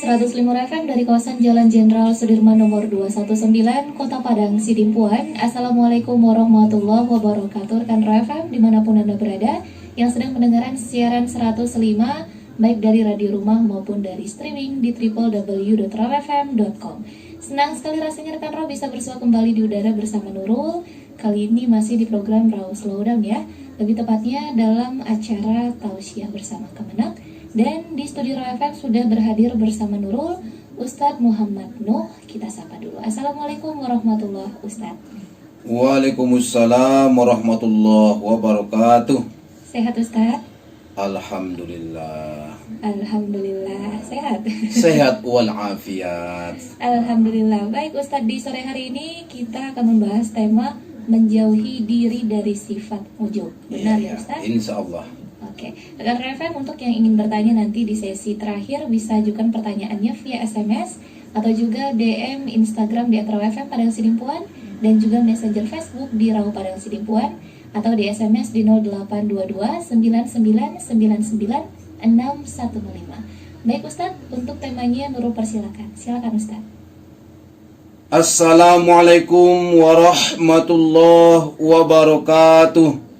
105 FM dari kawasan Jalan Jenderal Sudirman nomor 219, Kota Padang, Sidimpuan. Assalamualaikum warahmatullahi wabarakatuh. Rekan FM dimanapun Anda berada yang sedang mendengarkan siaran 105 baik dari radio rumah maupun dari streaming di www.rawfm.com. Senang sekali rasanya rekan Raw bisa bersua kembali di udara bersama Nurul. Kali ini masih di program Raw Slowdown ya. Lebih tepatnya dalam acara Tausiah bersama Kemenak. Dan di studio Raw FM sudah berhadir bersama Nurul, Ustadz Muhammad Nuh. Kita sapa dulu. Assalamualaikum warahmatullahi wabarakatuh. Waalaikumsalam warahmatullahi wabarakatuh. Sehat Ustadz? Alhamdulillah. Alhamdulillah. Sehat? Sehat walafiat. Alhamdulillah. Baik Ustadz, di sore hari ini kita akan membahas tema menjauhi diri dari sifat ujub. Benar ya Ustadz? Insya Allah. Oke, rekan FM untuk yang ingin bertanya nanti di sesi terakhir bisa ajukan pertanyaannya via SMS atau juga DM Instagram di @rawfm Padang Sidimpuan dan juga Messenger Facebook di Raw Padang Sidimpuan atau di SMS di 0822 9999 615. Baik Ustadz, untuk temanya Nurul persilakan. Silakan Ustadz. Assalamualaikum warahmatullahi wabarakatuh.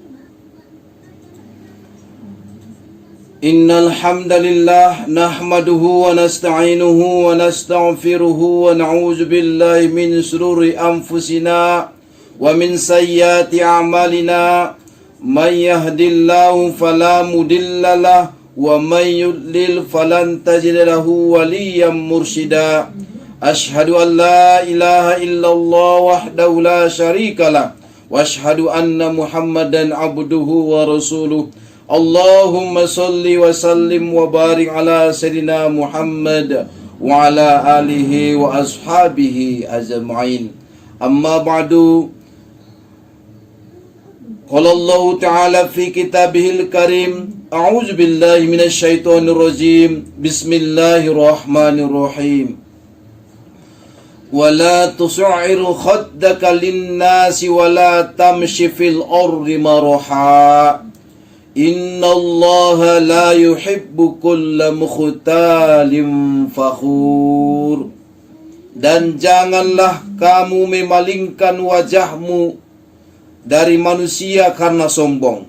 Innal hamdalillah nahmaduhu wa nasta'inuhu wa nastaghfiruhu wa na'udzu billahi min shururi anfusina wa min sayyiati a'malina. May yahdihillahu fala mudilla lahu wa may yudlil falan tajid lahu waliyyan mursyida. Ashhadu an la ilaha illallah wahdahu la syarika lah wa ashhadu anna Muhammadan abduhu wa rasuluh. Allahumma salli wa sallim wa barik ala Sayyidina Muhammad wa ala alihi wa ashabihi ajma'in. Amma ba'du. Qala Allah Ta'ala fi kitabihil karim. A'udzu billahi minasy syaithanir rajim. Bismillahirrahmanirrahim. Wa la tus'ir khaddaka lin-nasi wa la tamshi fil ardi maraha. Innallaha la yuhibbu kulla mukhtalin fakhur. Dan janganlah kamu memalingkan wajahmu dari manusia karena sombong.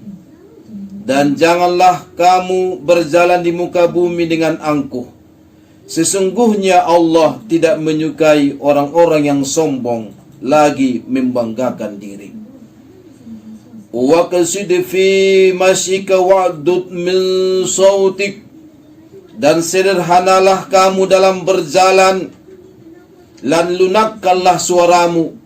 Dan janganlah kamu berjalan di muka bumi dengan angkuh. Sesungguhnya Allah tidak menyukai orang-orang yang sombong lagi membanggakan diri. Wa qasid fi masyika wa'dud min sautik. Dan sederhanalah kamu dalam berjalan dan lunakkanlah suaramu.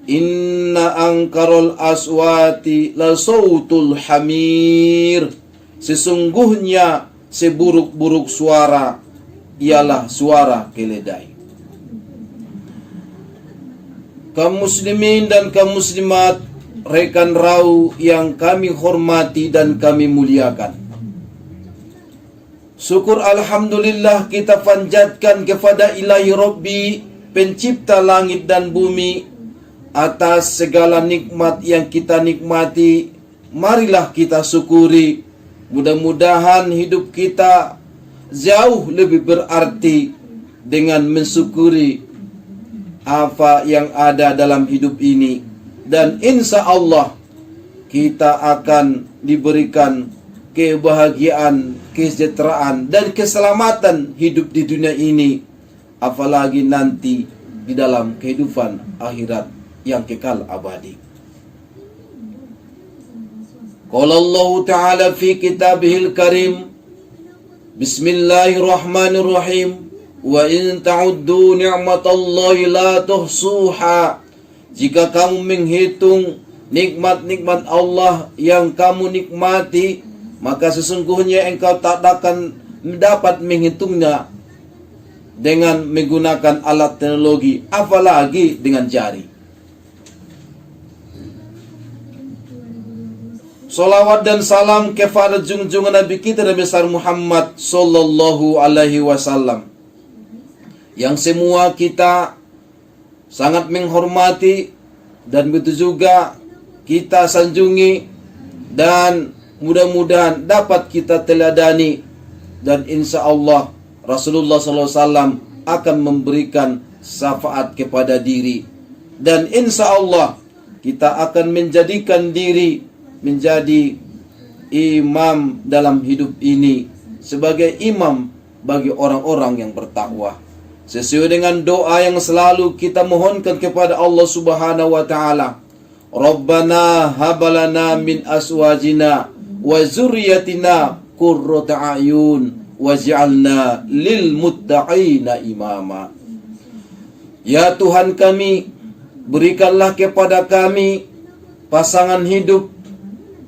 Inna ankarul aswati la sautul hamir. Sesungguhnya seburuk-buruk suara ialah suara keledai. Kaum muslimin dan kaum muslimat, rekan Raw yang kami hormati dan kami muliakan. Syukur alhamdulillah kita panjatkan kepada Ilahi Rabbi, pencipta langit dan bumi, atas segala nikmat yang kita nikmati. Marilah kita syukuri. Mudah-mudahan hidup kita jauh lebih berarti dengan mensyukuri apa yang ada dalam hidup ini. Dan insya Allah kita akan diberikan kebahagiaan, kesejahteraan, dan keselamatan hidup di dunia ini. Apalagi nanti di dalam kehidupan akhirat yang kekal abadi. Qala Allah Ta'ala fi kitabihil karim. Bismillahirrahmanirrahim. Wa in ta'uddu ni'matallahi la tuhsuha. Jika kamu menghitung nikmat-nikmat Allah yang kamu nikmati, maka sesungguhnya engkau tak akan dapat menghitungnya dengan menggunakan alat teknologi, apalagi dengan jari. Salawat dan salam kepada junjungan Nabi kita Nabi besar Muhammad sallallahu alaihi wasallam, yang semua kita sangat menghormati dan begitu juga kita sanjungi, dan mudah-mudahan dapat kita teladani, dan insya Allah Rasulullah SAW akan memberikan syafaat kepada diri. Dan insya Allah kita akan menjadikan diri menjadi imam dalam hidup ini, sebagai imam bagi orang-orang yang bertakwa. Sesuai dengan doa yang selalu kita mohonkan kepada Allah Subhanahu wa taala. Rabbana habalana min aswajina wa zurriyatina qurrata a'yun waj'alna lil muttaqina imama. Ya Tuhan kami, berikanlah kepada kami pasangan hidup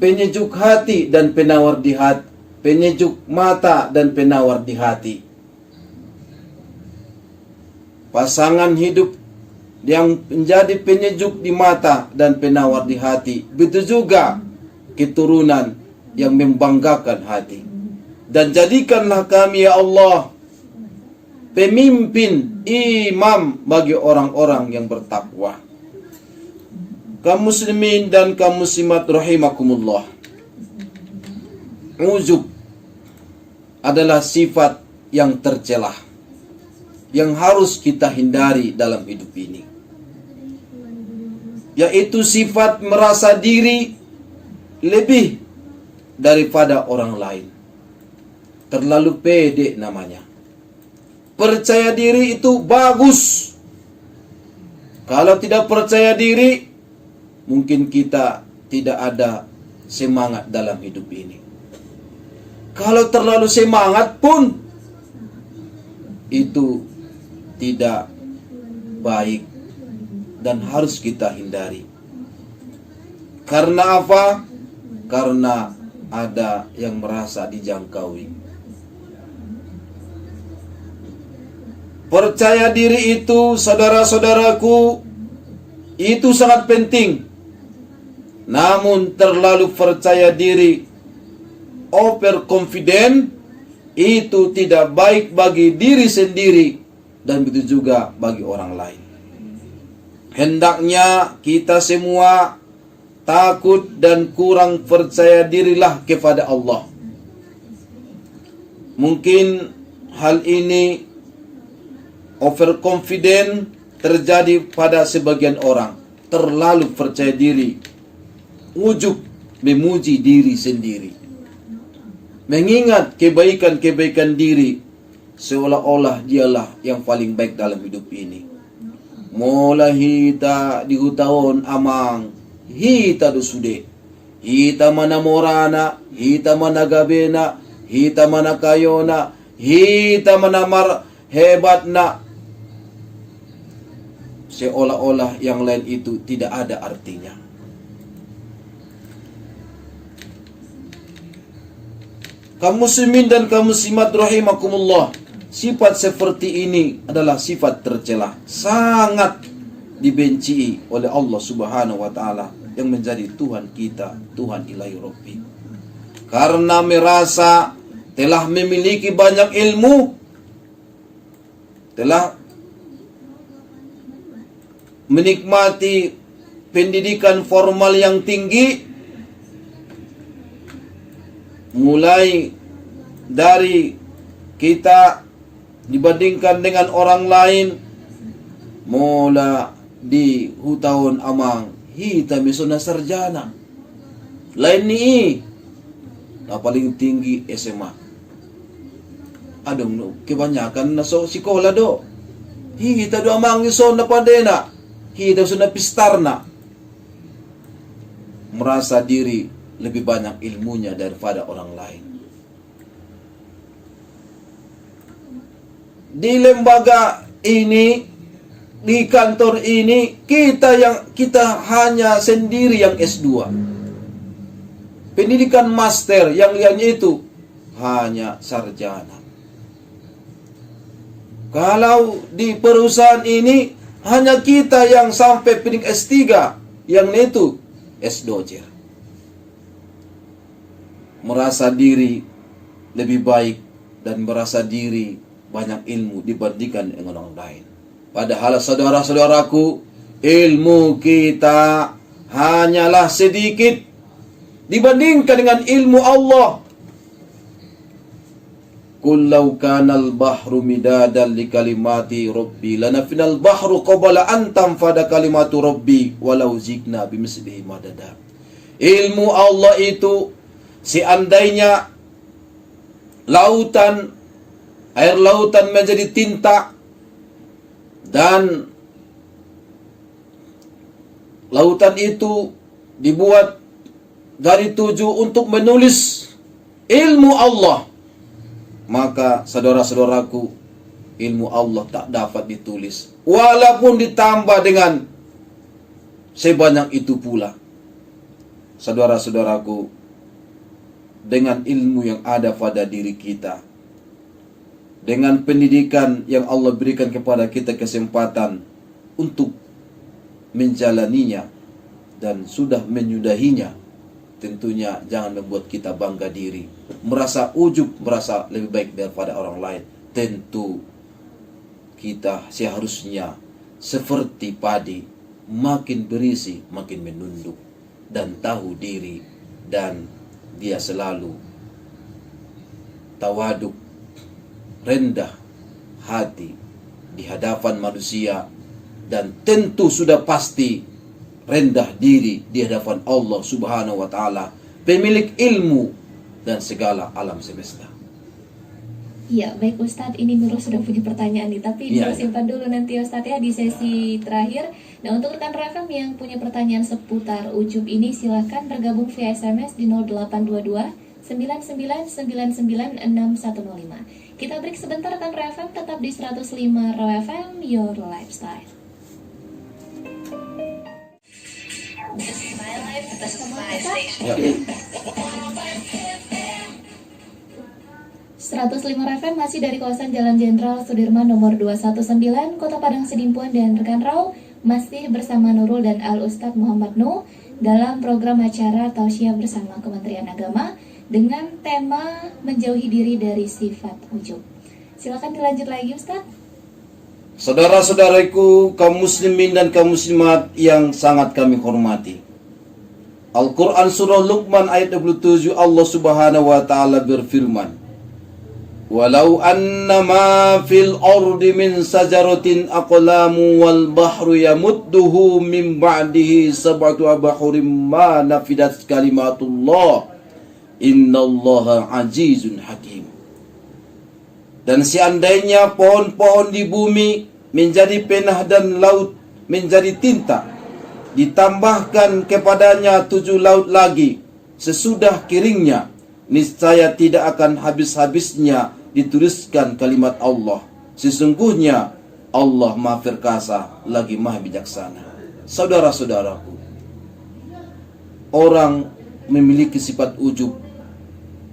penyejuk hati dan penawar di hati, penyejuk mata dan penawar di hati. Pasangan hidup yang menjadi penyejuk di mata dan penawar di hati. Begitu juga keturunan yang membanggakan hati. Dan jadikanlah kami ya Allah pemimpin, imam bagi orang-orang yang bertakwa. Kaum muslimin dan kaum muslimat rahimakumullah. Ujub adalah sifat yang tercela, yang harus kita hindari dalam hidup ini, yaitu sifat merasa diri lebih daripada orang lain. Terlalu pede namanya. Percaya diri itu bagus. Kalau tidak percaya diri, mungkin kita tidak ada semangat dalam hidup ini. Kalau terlalu semangat pun itu tidak baik dan harus kita hindari. Karena apa? Karena ada yang merasa dijangkaui. Percaya diri itu, saudara-saudaraku, itu sangat penting. Namun terlalu percaya diri, overconfident, itu tidak baik bagi diri sendiri dan begitu juga bagi orang lain. Hendaknya kita semua takut dan kurang percaya dirilah kepada Allah. Mungkin hal ini overconfident terjadi pada sebagian orang. Terlalu percaya diri, ujub memuji diri sendiri, mengingat kebaikan-kebaikan diri, seolah-olah dialah yang paling baik dalam hidup ini. Mulai hita di hutahon amang, hita dusude, hita mana morana, hita mana gabena, hita mana kayona, hita mana hebatna. Seolah-olah yang lain itu tidak ada artinya. Kaum muslimin dan kaum muslimat rahimakumullah, sifat seperti ini adalah sifat tercela, sangat dibenci oleh Allah Subhanahu wa taala yang menjadi Tuhan kita, Tuhan ilahi Rabbi. Karena merasa telah memiliki banyak ilmu, telah menikmati pendidikan formal yang tinggi, mulai dari kita dibandingkan dengan orang lain, mula di hutahun amang hita misuna sarjana lain ni na paling tinggi SMA. Adong no kebanyakan na so sikola do hita do amang iso na padena, hita so na pistarna, merasa diri lebih banyak ilmunya daripada orang lain. Di lembaga ini, di kantor ini, kita hanya sendiri yang S2. Pendidikan master yang lainnya itu hanya sarjana. Kalau di perusahaan ini hanya kita yang sampai pendidik S3, yang itu S2. Merasa diri lebih baik dan merasa diri banyak ilmu dibandingkan dengan orang lain. Padahal saudara-saudaraku, ilmu kita hanyalah sedikit dibandingkan dengan ilmu Allah. Qul law kanal bahru midadan li kalimati rabbi lanafinal bahru qabla an tanfada kalimatu rabbi walau zikna bimislihi madada. Ilmu Allah itu seandainya lautan, air lautan menjadi tinta dan lautan itu dibuat dari 7 untuk menulis ilmu Allah, maka saudara-saudaraku, ilmu Allah tak dapat ditulis walaupun ditambah dengan sebanyak itu pula. Saudara-saudaraku, dengan ilmu yang ada pada diri kita, dengan pendidikan yang Allah berikan kepada kita kesempatan untuk menjalaninya dan sudah menyudahinya, tentunya jangan membuat kita bangga diri, merasa ujub, merasa lebih baik daripada orang lain. Tentu kita seharusnya seperti padi, makin berisi makin menunduk dan tahu diri, dan dia selalu tawaduk, rendah hati di hadapan manusia, dan tentu sudah pasti rendah diri di hadapan Allah Subhanahu wa taala, pemilik ilmu dan segala alam semesta. Iya, baik Ustadz, ini Nurul sudah punya pertanyaan nih, tapi Iya, simpan dulu nanti Ustadz ya di sesi terakhir. Nah, untuk rekan Refem yang punya pertanyaan seputar ujub ini, silahkan bergabung via SMS di 0822 99996105. Kita break sebentar rekan Refem, tetap di 105 Raw FM, Your Lifestyle. Ya. 105 FM masih dari kawasan Jalan Jenderal Sudirman nomor 219 Kota Padang Sidimpuan, dan rekan Raw masih bersama Nurul dan Al Ustadz Muhammad Nuh dalam program acara Tausiah bersama Kementerian Agama dengan tema menjauhi diri dari sifat ujub. Silakan dilanjut lagi Ustadz. Saudara-saudaraku, kaum muslimin dan kaum muslimat yang sangat kami hormati, Al-Quran surah Luqman ayat 27, Allah Subhanahu wa taala berfirman, "Walau annama fil ardi min sajaratin aqlamu wal bahru yamudduhu min ba'dihi sab'atu abhurim ma nafidat kalimatullah innallaha azizun hakim." Dan seandainya pohon-pohon di bumi menjadi penah dan laut menjadi tinta, ditambahkan kepadanya 7 laut lagi sesudah keringnya, niscaya tidak akan habis-habisnya dituliskan kalimat Allah. Sesungguhnya Allah Maha Perkasa lagi Maha Bijaksana. Saudara-saudaraku, orang memiliki sifat ujub,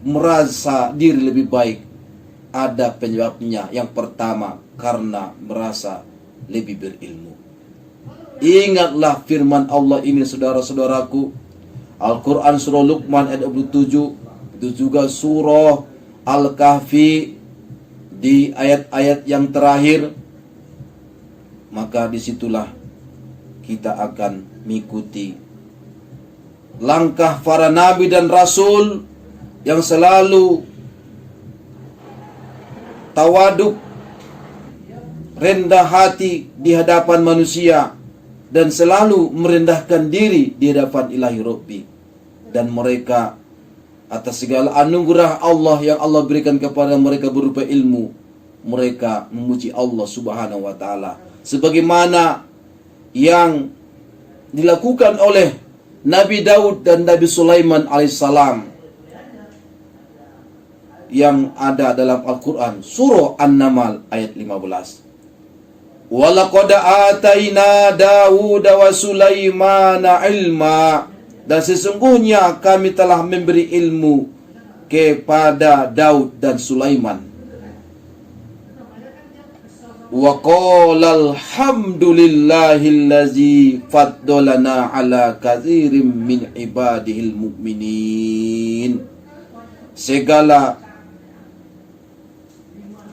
merasa diri lebih baik, ada penyebabnya. Yang pertama, karena merasa lebih berilmu. Ingatlah firman Allah ini saudara-saudaraku, Al-Quran surah Luqman ayat 27, itu juga surah Al-Kahfi di ayat-ayat yang terakhir. Maka disitulah kita akan mengikuti langkah para nabi dan rasul yang selalu tawaduk, rendah hati di hadapan manusia, dan selalu merendahkan diri di hadapan ilahi Rabbi. Dan mereka atas segala anugerah Allah yang Allah berikan kepada mereka berupa ilmu, mereka memuji Allah Subhanahu wa taala sebagaimana yang dilakukan oleh Nabi Daud dan Nabi Sulaiman alaihissalam yang ada dalam Al-Quran surah An-Naml ayat 15. Walaqad ataina Dawud wa Sulaimana ilma, dan sesungguhnya kami telah memberi ilmu kepada Daud dan Sulaiman. Wa qala alhamdulillahillazi faddalana ala katsirin min ibadihil mu'minin. Segala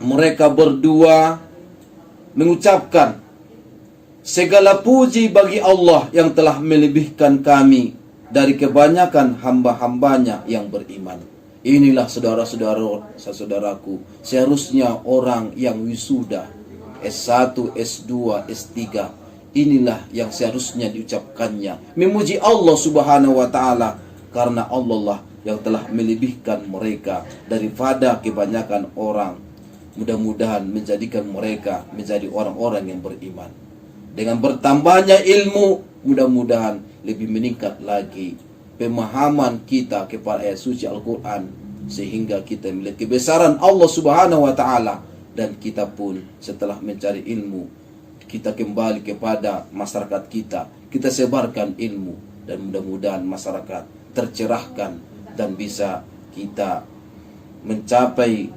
mereka berdua mengucapkan segala puji bagi Allah yang telah melebihkan kami dari kebanyakan hamba-hambanya yang beriman. Inilah saudaraku, seharusnya orang yang wisuda S1, S2, S3, inilah yang seharusnya diucapkannya, memuji Allah Subhanahu wa taala, karena Allah lah yang telah melebihkan mereka daripada kebanyakan orang. Mudah-mudahan menjadikan mereka menjadi orang-orang yang beriman. Dengan bertambahnya ilmu, mudah-mudahan lebih meningkat lagi pemahaman kita kepada ayat suci Al-Quran, sehingga kita melihat kebesaran Allah Subhanahu wa taala, dan kita pun setelah mencari ilmu, kita kembali kepada masyarakat kita sebarkan ilmu, dan mudah-mudahan masyarakat tercerahkan dan bisa kita mencapai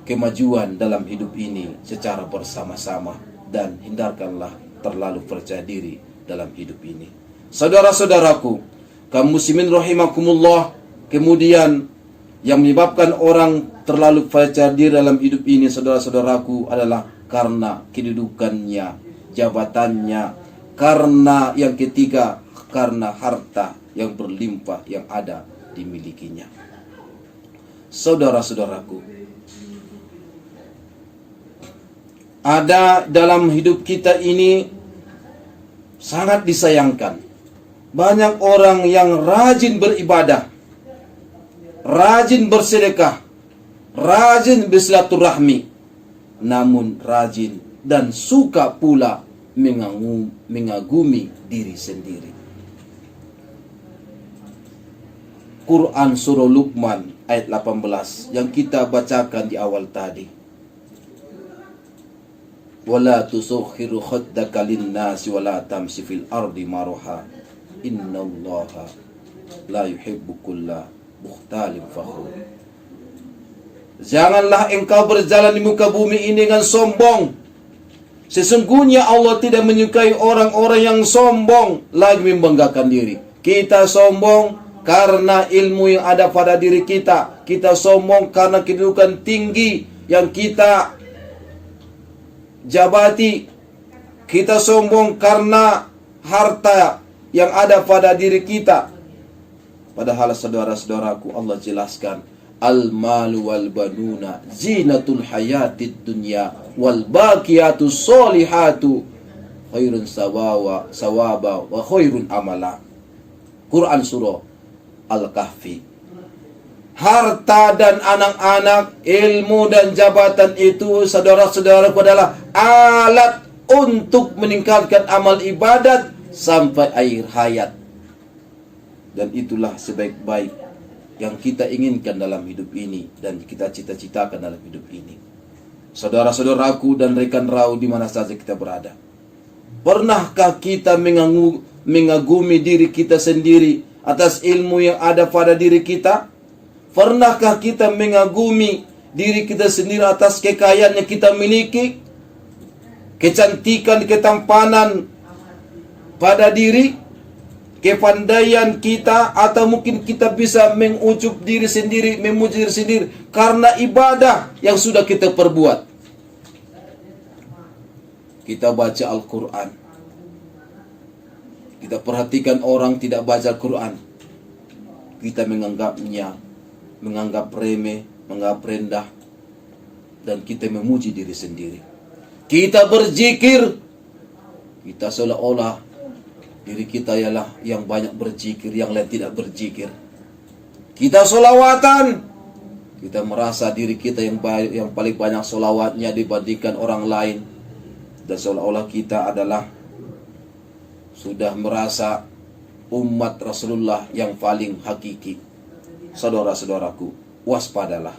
kemajuan dalam hidup ini secara bersama-sama, dan hindarkanlah terlalu percaya diri dalam hidup ini. Saudara-saudaraku, kaum muslimin rahimakumullah, kemudian yang menyebabkan orang terlalu percaya diri dalam hidup ini, saudara-saudaraku, adalah karena kedudukannya, jabatannya, karena yang ketiga, karena harta yang berlimpah yang ada dimilikinya. Saudara-saudaraku, ada dalam hidup kita ini sangat disayangkan banyak orang yang rajin beribadah, rajin bersedekah, rajin bersilaturahmi, namun rajin dan suka pula mengagumi diri sendiri. Quran surah Luqman ayat 18 yang kita bacakan di awal tadi. Wala tusukhiru khaddaka linnasi wala tamshi fil ardi maraha innallaha la yuhibbu kulla mukhtalin fakhur. Janganlah engkau berjalan di muka bumi ini dengan sombong. Sesungguhnya Allah tidak menyukai orang-orang yang sombong lagi membanggakan diri. Kita sombong karena ilmu yang ada pada diri kita. Kita sombong karena kedudukan tinggi yang kita jabati. Kita sombong karena harta yang ada pada diri kita. Padahal saudara-saudaraku, Allah jelaskan, al-malu wal banuna zinatul hayatid dunya wal baqiyatus solihatu khairun sawaba wa khairun amala. Quran surah Al-Kahfi. Harta dan anak-anak, ilmu dan jabatan itu, saudara-saudaraku, adalah alat untuk meningkatkan amal ibadat sampai akhir hayat. Dan itulah sebaik-baik yang kita inginkan dalam hidup ini dan kita cita-citakan dalam hidup ini. Saudara-saudaraku dan rekan rau di mana saja kita berada, pernahkah kita mengagumi diri kita sendiri atas ilmu yang ada pada diri kita? Pernahkah kita mengagumi diri kita sendiri atas kekayaan yang kita miliki, kecantikan, ketampanan pada diri, kepandaian kita, atau mungkin kita bisa mengucup diri sendiri, memuji diri sendiri karena ibadah yang sudah kita perbuat? Kita baca Al-Quran, kita perhatikan orang tidak baca Al-Quran, kita menganggap remeh, menganggap rendah, dan kita memuji diri sendiri. Kita berzikir, kita seolah-olah diri kita ialah yang banyak berzikir, yang lain tidak berzikir. Kita solawatan, kita merasa diri kita yang paling banyak solawatnya dibandingkan orang lain, dan seolah-olah kita adalah sudah merasa umat Rasulullah yang paling hakiki. Saudara-saudaraku, waspadalah.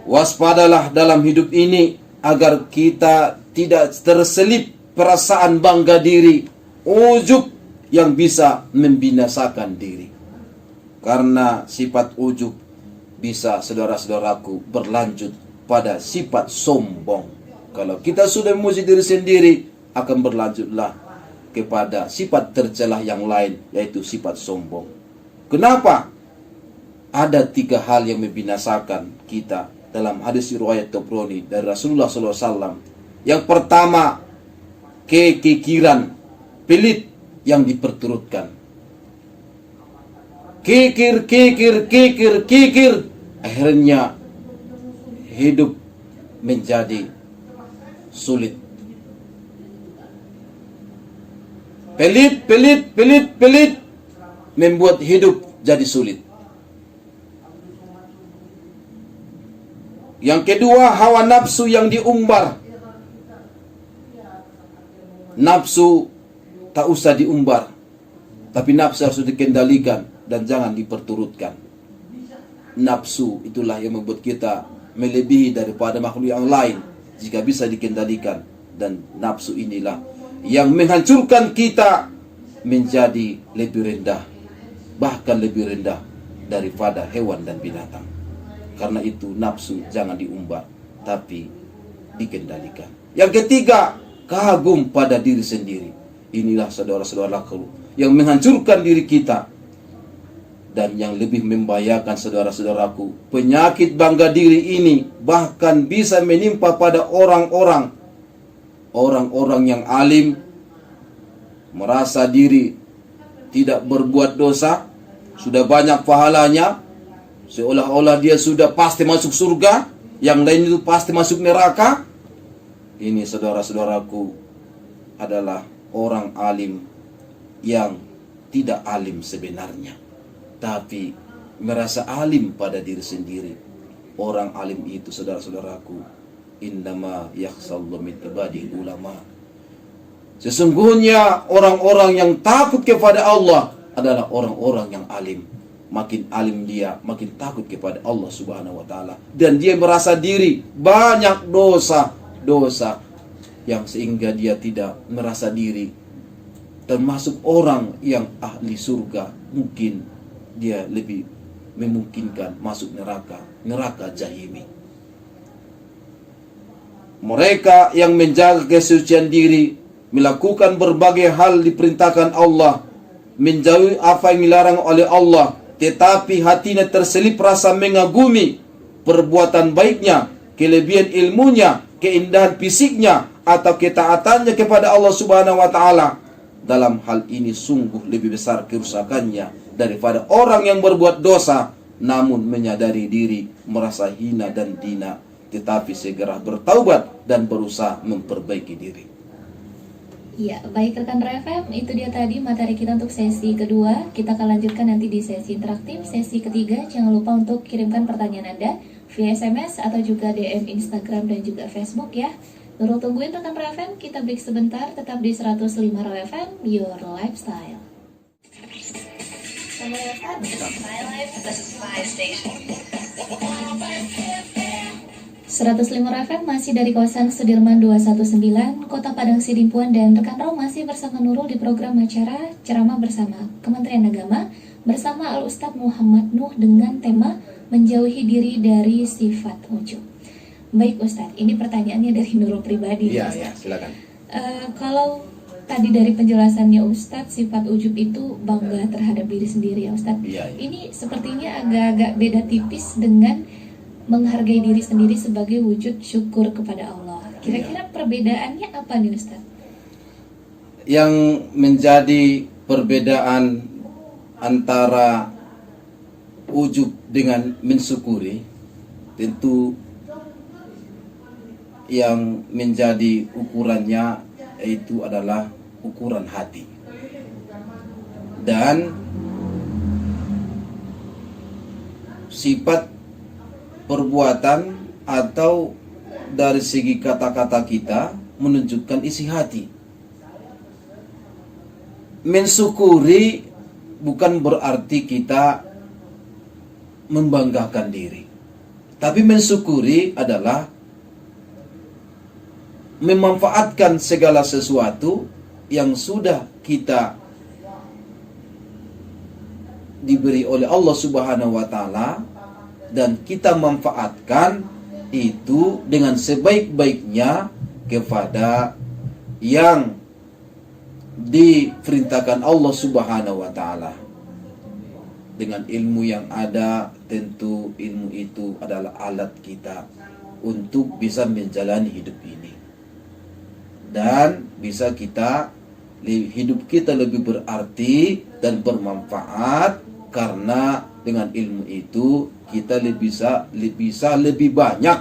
Waspadalah dalam hidup ini agar kita tidak terselip perasaan bangga diri, ujub yang bisa membinasakan diri. Karena sifat ujub bisa, saudara-saudaraku, berlanjut pada sifat sombong. Kalau kita sudah memuji diri sendiri, akan berlanjutlah kepada sifat tercelah yang lain, yaitu sifat sombong. Kenapa? Ada 3 hal yang membinasakan kita dalam hadis riwayat Tabrani dari Rasulullah SAW. Yang pertama, kekikiran, pelit yang diperturutkan. kikir, akhirnya hidup menjadi sulit. Pelit membuat hidup jadi sulit. Yang kedua, hawa nafsu yang diumbar. Nafsu tak usah diumbar, tapi nafsu harus dikendalikan dan jangan diperturutkan. Nafsu itulah yang membuat kita melebihi daripada makhluk yang lain jika bisa dikendalikan, dan nafsu inilah yang menghancurkan kita menjadi lebih rendah, bahkan lebih rendah daripada hewan dan binatang. Karena itu nafsu jangan diumbar, tapi dikendalikan. Yang ketiga, kagum pada diri sendiri. Inilah saudara-saudaraku yang menghancurkan diri kita. Dan yang lebih membahayakan saudara-saudaraku, penyakit bangga diri ini bahkan bisa menimpa pada orang-orang yang alim, merasa diri tidak berbuat dosa, sudah banyak pahalanya, seolah-olah dia sudah pasti masuk surga, yang lain itu pasti masuk neraka. Ini saudara-saudaraku adalah orang alim yang tidak alim sebenarnya, tapi merasa alim pada diri sendiri. Orang alim itu, saudara-saudaraku, innama yakhshallahu min ibadihi ulama. Sesungguhnya orang-orang yang takut kepada Allah adalah orang-orang yang alim. Makin alim dia, makin takut kepada Allah Subhanahu wa taala, dan dia merasa diri banyak dosa yang sehingga dia tidak merasa diri termasuk orang yang ahli surga. Mungkin dia lebih memungkinkan masuk neraka jahimi. Mereka yang menjaga kesucian diri, melakukan berbagai hal diperintahkan Allah, menjauhi apa yang dilarang oleh Allah, tetapi hatinya terselip rasa mengagumi perbuatan baiknya, kelebihan ilmunya, keindahan fisiknya, atau ketaatannya kepada Allah Subhanahu wa taala. Dalam hal ini sungguh lebih besar kerusakannya daripada orang yang berbuat dosa namun menyadari diri, merasa hina dan dina, tetapi segera bertaubat dan berusaha memperbaiki diri. Ya, baik rekan RFM, itu dia tadi materi kita untuk sesi kedua. Kita akan lanjutkan nanti di sesi interaktif, sesi ketiga. Jangan lupa untuk kirimkan pertanyaan Anda via SMS atau juga DM Instagram dan juga Facebook ya. Nurul tungguin rekan RFM, kita break sebentar, tetap di 105 RFM, Your Lifestyle. Sama RFM, My Life, this is my station. 105 FM masih dari kawasan Sudirman 219, Kota Padang Sidimpuan, dan rekan Raw masih bersama Nurul di program acara Ceramah Bersama Kementerian Agama bersama Al-Ustadz Muhammad Nuh dengan tema menjauhi diri dari sifat ujub. Baik Ustadz, ini pertanyaannya dari Nurul pribadi. Iya, silakan. Kalau tadi dari penjelasannya Ustadz, sifat ujub itu bangga terhadap diri sendiri ya Ustadz. Iya. Ini sepertinya agak-agak beda tipis dengan menghargai diri sendiri sebagai wujud syukur kepada Allah. Kira-kira perbedaannya apa nih Ustaz? Yang menjadi perbedaan antara ujub dengan mensyukuri, tentu yang menjadi ukurannya itu adalah ukuran hati. Dan sifat perbuatan atau dari segi kata-kata kita menunjukkan isi hati. Mensyukuri bukan berarti kita membanggakan diri, tapi mensyukuri adalah memanfaatkan segala sesuatu yang sudah kita diberi oleh Allah Subhanahu wa taala, dan kita manfaatkan itu dengan sebaik-baiknya kepada yang diperintahkan Allah Subhanahu wa taala. Dengan ilmu yang ada, tentu ilmu itu adalah alat kita untuk bisa menjalani hidup ini, dan bisa hidup kita lebih berarti dan bermanfaat Karena dengan ilmu itu kita bisa lebih banyak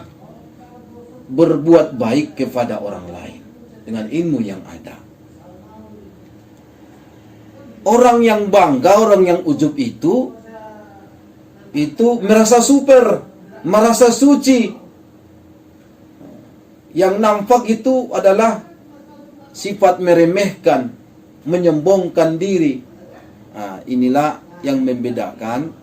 berbuat baik kepada orang lain dengan ilmu yang ada. Orang yang bangga, orang yang ujub itu merasa super, merasa suci. Yang nampak itu adalah sifat meremehkan, menyombongkan diri. Inilah yang membedakan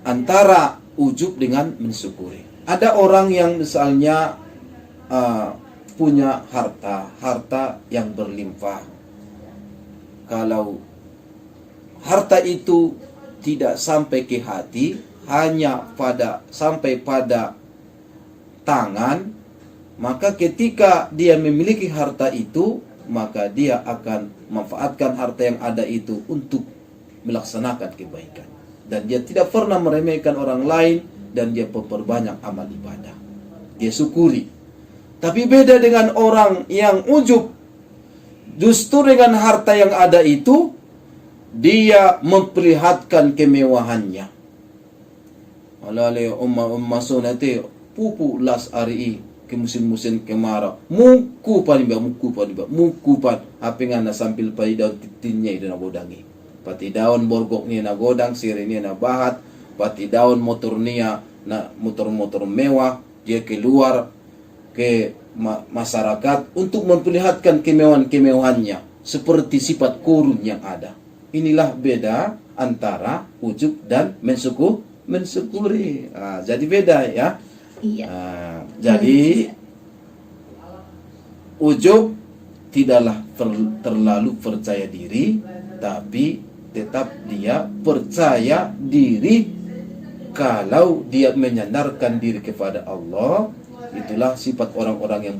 antara ujub dengan mensyukuri. Ada orang yang misalnya punya harta yang berlimpah. Kalau harta itu tidak sampai ke hati, hanya sampai pada tangan, maka ketika dia memiliki harta itu, maka dia akan memanfaatkan harta yang ada itu untuk melaksanakan kebaikan. Dan dia tidak pernah meremehkan orang lain, dan dia memperbanyak amal ibadah. Dia syukuri. Tapi beda dengan orang yang ujub. Justru dengan harta yang ada itu, dia memperlihatkan kemewahannya. Alale umma sunati pupu las ari ke musim-musim kemarau. Muku pan. Apa nga nasampil pa daun titinnya itu na bodangi. Pati daun borgok niya na godang, siri niya na bahat, pati daun motor niya na motor-motor mewah, dia keluar ke masyarakat untuk memperlihatkan kemewahan-kemewahannya seperti sifat kurun yang ada. Inilah beda antara ujub dan mensyukuri. Jadi beda ya. Iya. Jadi ujub tidaklah terlalu percaya diri, tapi tetap dia percaya diri kalau dia menyandarkan diri kepada Allah. Itulah sifat orang-orang yang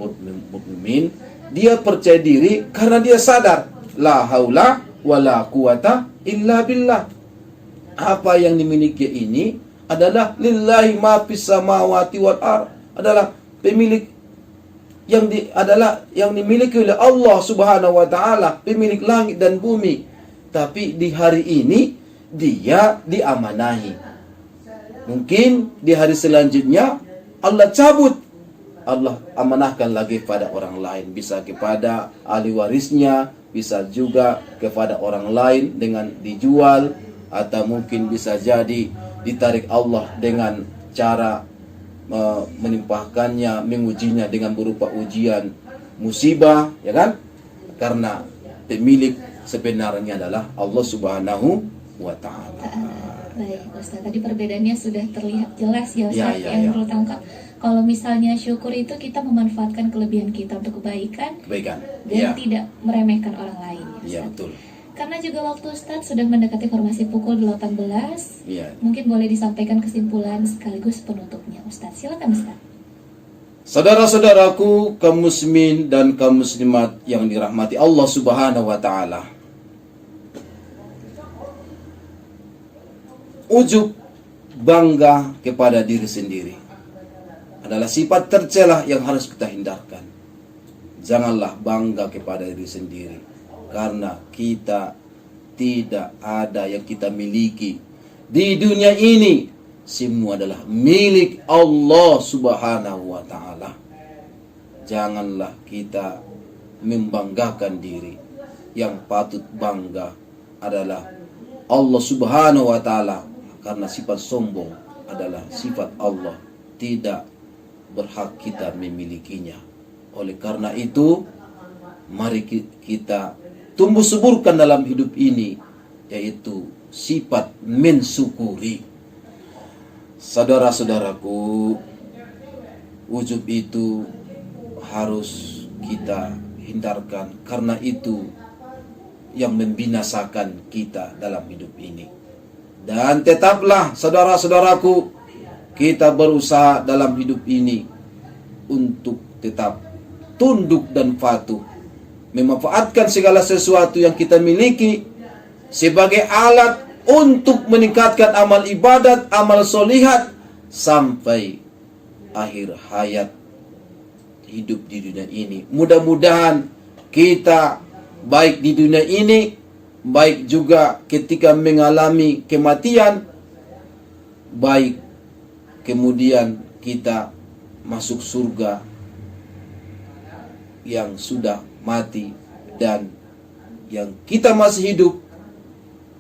mukmin. Dia percaya diri karena dia sadar la haula wala quwata illa billah. Apa yang dimiliki ini adalah lillahi ma fis samawati wal ard, adalah pemilik yang dimiliki oleh Allah Subhanahu wa taala, pemilik langit dan bumi. Tapi di hari ini dia diamanahi. Mungkin di hari selanjutnya Allah cabut, Allah amanahkan lagi pada orang lain, bisa kepada ahli warisnya, bisa juga kepada orang lain dengan dijual, atau mungkin bisa jadi ditarik Allah dengan cara menimpahkannya, mengujinya dengan berupa ujian musibah, ya kan? Karena pemilik sebenarnya adalah Allah Subhanahu wa taala. Baik, Ustaz. Tadi perbedaannya sudah terlihat jelas ya, Ustaz. Ya. Yang menurut angka, kalau misalnya syukur itu kita memanfaatkan kelebihan kita untuk kebaikan dan tidak meremehkan orang lain. Iya, betul. Karena juga waktu Ustaz sudah mendekati formasi pukul 18, Iya. mungkin boleh disampaikan kesimpulan sekaligus penutupnya, Ustaz. Silakan, Ustaz. Saudara-saudaraku, kaum muslimin dan kaum muslimat yang dirahmati Allah Subhanahu wa taala. Ujub, bangga kepada diri sendiri, adalah sifat tercela yang harus kita hindarkan. Janganlah bangga kepada diri sendiri, karena kita tidak ada yang kita miliki di dunia ini. Semua adalah milik Allah Subhanahu wa taala. Janganlah kita membanggakan diri. Yang patut bangga adalah Allah Subhanahu wa taala, karena sifat sombong adalah sifat Allah, tidak berhak kita memilikinya. Oleh karena itu, mari kita tumbuh suburkan dalam hidup ini, yaitu sifat mensyukuri. Saudara-saudaraku, ujub itu harus kita hindarkan, karena itu yang membinasakan kita dalam hidup ini. Dan tetaplah saudara-saudaraku, kita berusaha dalam hidup ini untuk tetap tunduk dan patuh, memanfaatkan segala sesuatu yang kita miliki sebagai alat untuk meningkatkan amal ibadat, amal solihat sampai akhir hayat hidup di dunia ini. Mudah-mudahan kita baik di dunia ini baik juga ketika mengalami kematian, baik kemudian kita masuk surga yang sudah mati, dan yang kita masih hidup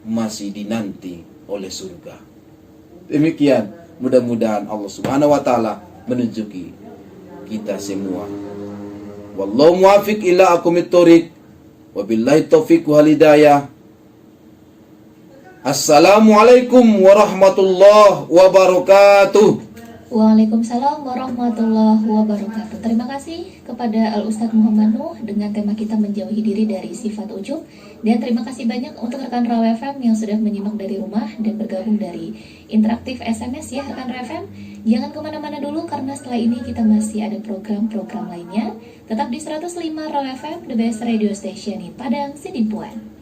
masih dinanti oleh surga. Demikian, mudah-mudahan Allah Subhanahu wa taala menunjuki kita semua. Wallahu muwaffiq ila aqwamit thoriq, wabillahi taufiq wal hidayah. Assalamualaikum warahmatullahi wabarakatuh. Waalaikumsalam warahmatullahi wabarakatuh. Terima kasih kepada Al-Ustadz Muhammad Nuh dengan tema kita menjauhi diri dari sifat ujub. Dan terima kasih banyak untuk rekan Rawa FM yang sudah menyimak dari rumah dan bergabung dari interaktif SMS ya rekan Rawa FM. Jangan kemana-mana dulu karena setelah ini kita masih ada program-program lainnya. Tetap di 105 Rawa FM, the best radio station in Padang Sidimpuan.